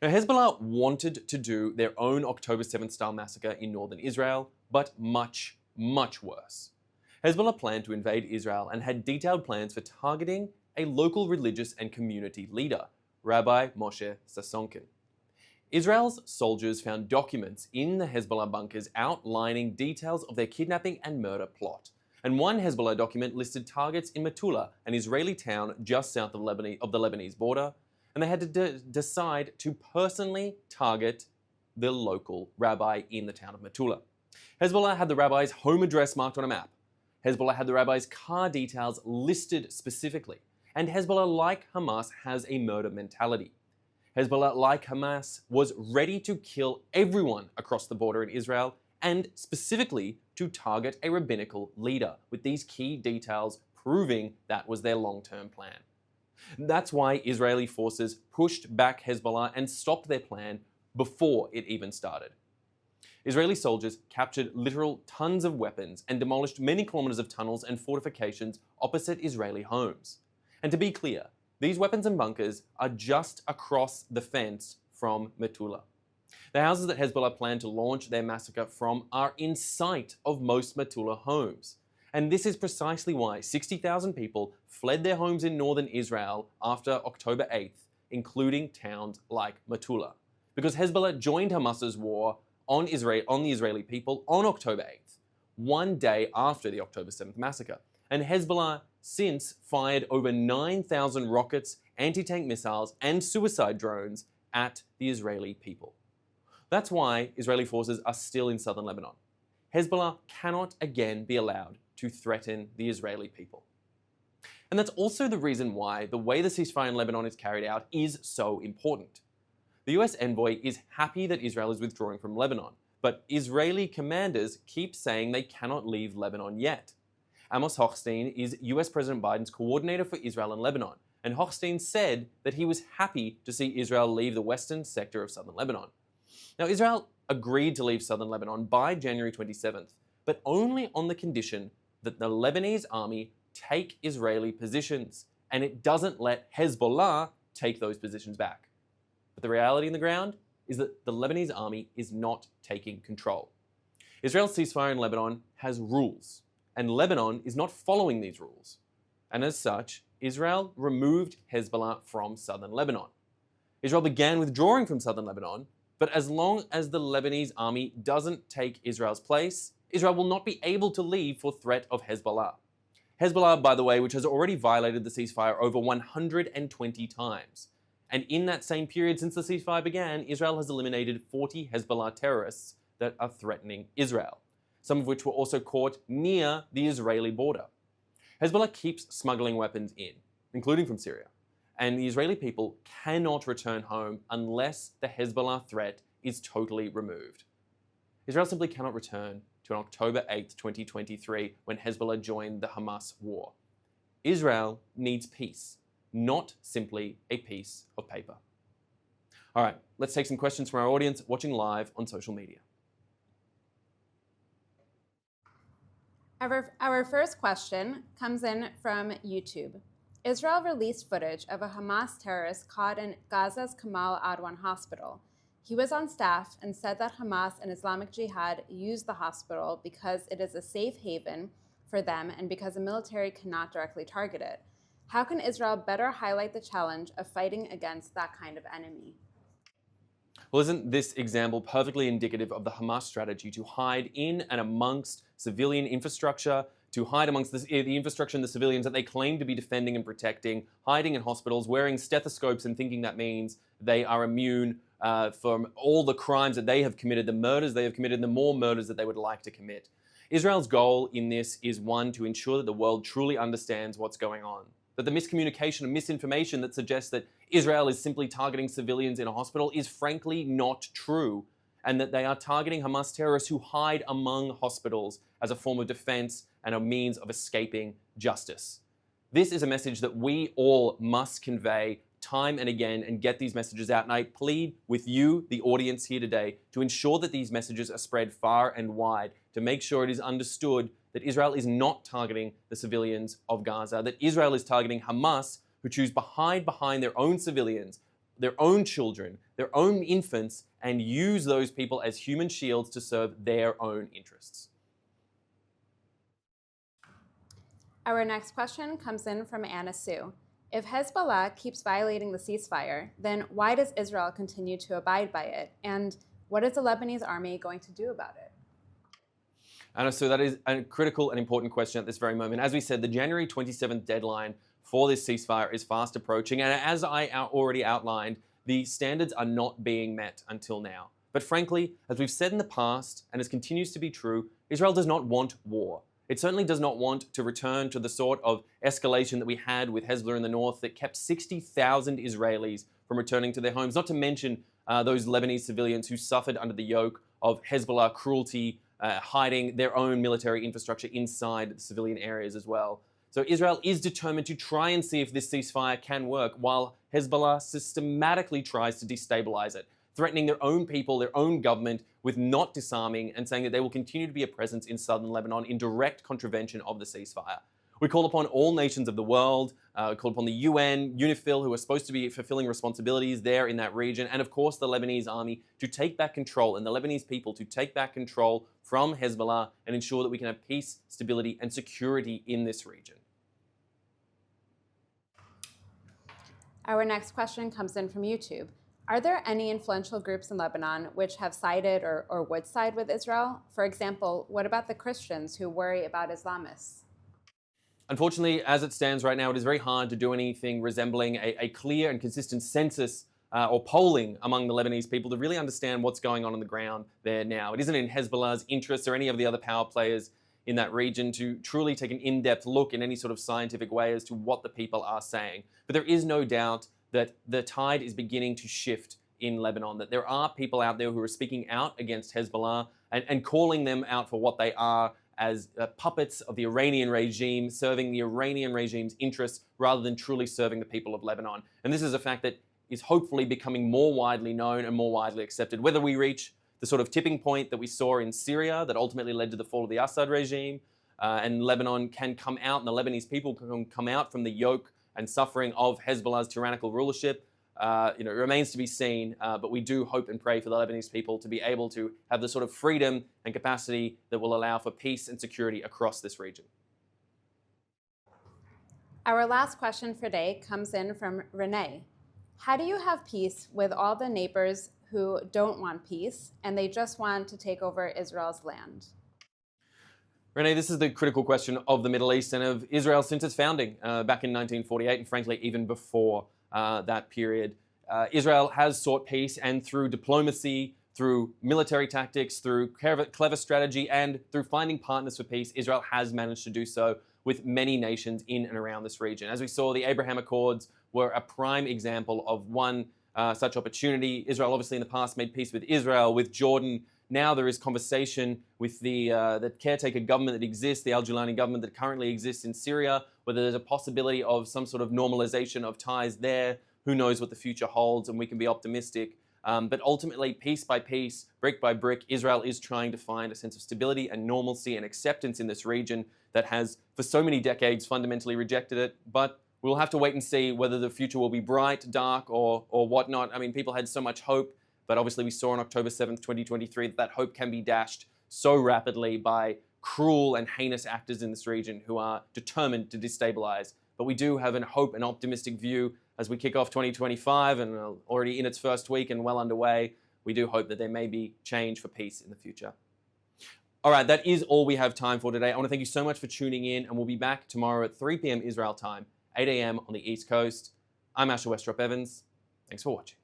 Now, Hezbollah wanted to do their own October 7th style massacre in northern Israel, but much, much worse. Hezbollah planned to invade Israel and had detailed plans for targeting a local religious and community leader, Rabbi Moshe Sassonkin. Israel's soldiers found documents in the Hezbollah bunkers outlining details of their kidnapping and murder plot. And one Hezbollah document listed targets in Metula, an Israeli town just south of the Lebanese border, and they had to decide to personally target the local rabbi in the town of Metula. Hezbollah had the rabbi's home address marked on a map. Hezbollah had the rabbi's car details listed specifically. And Hezbollah, like Hamas, has a murder mentality. Hezbollah, like Hamas, was ready to kill everyone across the border in Israel and specifically to target a rabbinical leader, with these key details proving that was their long-term plan. That's why Israeli forces pushed back Hezbollah and stopped their plan before it even started. Israeli soldiers captured literal tons of weapons and demolished many kilometers of tunnels and fortifications opposite Israeli homes. And to be clear, these weapons and bunkers are just across the fence from Metula. The houses that Hezbollah planned to launch their massacre from are in sight of most Metula homes. And this is precisely why 60,000 people fled their homes in northern Israel after October 8th, including towns like Metula. Because Hezbollah joined Hamas's war on the Israeli people on October 8th, one day after the October 7th massacre. And Hezbollah since fired over 9,000 rockets, anti-tank missiles, and suicide drones at the Israeli people. That's why Israeli forces are still in southern Lebanon. Hezbollah cannot again be allowed to threaten the Israeli people. And that's also the reason why the way the ceasefire in Lebanon is carried out is so important. The US envoy is happy that Israel is withdrawing from Lebanon, but Israeli commanders keep saying they cannot leave Lebanon yet. Amos Hochstein is US President Biden's coordinator for Israel and Lebanon, and Hochstein said that he was happy to see Israel leave the western sector of southern Lebanon. Now, Israel agreed to leave southern Lebanon by January 27th, but only on the condition that the Lebanese army take Israeli positions, and it doesn't let Hezbollah take those positions back. But the reality on the ground is that the Lebanese army is not taking control. Israel's ceasefire in Lebanon has rules, and Lebanon is not following these rules. And as such, Israel removed Hezbollah from southern Lebanon. Israel began withdrawing from southern Lebanon, but as long as the Lebanese army doesn't take Israel's place, Israel will not be able to leave for threat of Hezbollah. Hezbollah, by the way, which has already violated the ceasefire over 120 times. And in that same period since the ceasefire began, Israel has eliminated 40 Hezbollah terrorists that are threatening Israel, some of which were also caught near the Israeli border. Hezbollah keeps smuggling weapons in, including from Syria, and the Israeli people cannot return home unless the Hezbollah threat is totally removed. Israel simply cannot return to October 8th, 2023, when Hezbollah joined the Hamas war. Israel needs peace, not simply a piece of paper. All right, let's take some questions from our audience watching live on social media. Our first question comes in from YouTube. Israel released footage of a Hamas terrorist caught in Gaza's Kamal Adwan hospital. He was on staff and said that Hamas and Islamic Jihad used the hospital because it is a safe haven for them and because the military cannot directly target it. How can Israel better highlight the challenge of fighting against that kind of enemy? Well, isn't this example perfectly indicative of the Hamas strategy to hide in and amongst civilian infrastructure, to hide amongst the infrastructure and the civilians that they claim to be defending and protecting, hiding in hospitals, wearing stethoscopes and thinking that means they are immune from all the crimes that they have committed, the murders they have committed, and the more murders that they would like to commit. Israel's goal in this is one, to ensure that the world truly understands what's going on. That the miscommunication and misinformation that suggests that Israel is simply targeting civilians in a hospital is frankly not true, and that they are targeting Hamas terrorists who hide among hospitals as a form of defense and a means of escaping justice. This is a message that we all must convey time and again and get these messages out. And I plead with you, the audience here today, to ensure that these messages are spread far and wide, to make sure it is understood that Israel is not targeting the civilians of Gaza, that Israel is targeting Hamas, who choose to hide behind their own civilians, their own children, their own infants, and use those people as human shields to serve their own interests. Our next question comes in from Anna Sue. If Hezbollah keeps violating the ceasefire, then why does Israel continue to abide by it? And what is the Lebanese army going to do about it? And so that is a critical and important question at this very moment. As we said, the January 27th deadline for this ceasefire is fast approaching. And as I already outlined, the standards are not being met until now. But frankly, as we've said in the past, and as continues to be true, Israel does not want war. It certainly does not want to return to the sort of escalation that we had with Hezbollah in the north that kept 60,000 Israelis from returning to their homes, not to mention those Lebanese civilians who suffered under the yoke of Hezbollah cruelty, hiding their own military infrastructure inside the civilian areas as well. So Israel is determined to try and see if this ceasefire can work, while Hezbollah systematically tries to destabilize it, threatening their own people, their own government, with not disarming and saying that they will continue to be a presence in southern Lebanon in direct contravention of the ceasefire. We call upon all nations of the world, call upon the UN, UNIFIL, who are supposed to be fulfilling responsibilities there in that region, and of course the Lebanese army to take back control, and the Lebanese people to take back control from Hezbollah and ensure that we can have peace, stability, and security in this region. Our next question comes in from YouTube. Are there any influential groups in Lebanon which have sided or would side with Israel? For example, what about the Christians who worry about Islamists? Unfortunately, as it stands right now, it is very hard to do anything resembling a clear and consistent census or polling among the Lebanese people to really understand what's going on the ground there now. It isn't in Hezbollah's interests or any of the other power players in that region to truly take an in-depth look in any sort of scientific way as to what the people are saying. But there is no doubt that the tide is beginning to shift in Lebanon, that there are people out there who are speaking out against Hezbollah and calling them out for what they are as puppets of the Iranian regime, serving the Iranian regime's interests rather than truly serving the people of Lebanon. And this is a fact that is hopefully becoming more widely known and more widely accepted. Whether we reach the sort of tipping point that we saw in Syria that ultimately led to the fall of the Assad regime, and Lebanon can come out, and the Lebanese people can come out from the yoke and suffering of Hezbollah's tyrannical rulership, it remains to be seen, but we do hope and pray for the Lebanese people to be able to have the sort of freedom and capacity that will allow for peace and security across this region. Our last question for today comes in from Renee. How do you have peace with all the neighbors who don't want peace and they just want to take over Israel's land? Renee, this is the critical question of the Middle East and of Israel since its founding back in 1948, and frankly even before that period. Israel has sought peace, and through diplomacy, through military tactics, through clever strategy, and through finding partners for peace, Israel has managed to do so with many nations in and around this region. As we saw, the Abraham Accords were a prime example of one such opportunity. Israel obviously in the past made peace with Israel, with Jordan. Now there is conversation with the caretaker government that exists, the al-Julani government that currently exists in Syria, whether there's a possibility of some sort of normalization of ties there. Who knows what the future holds, and we can be optimistic. But ultimately, piece by piece, brick by brick, Israel is trying to find a sense of stability and normalcy and acceptance in this region that has, for so many decades, fundamentally rejected it. But we'll have to wait and see whether the future will be bright, dark, or whatnot. I mean, people had so much hope, but obviously we saw on October 7th, 2023, that hope can be dashed so rapidly by cruel and heinous actors in this region who are determined to destabilize. But we do have a hope and optimistic view as we kick off 2025 and already in its first week and well underway. We do hope that there may be change for peace in the future. All right, that is all we have time for today. I want to thank you so much for tuning in, and we'll be back tomorrow at 3 p.m. Israel time, 8 a.m. on the East Coast. I'm Asher Westropp-Evans. Thanks for watching.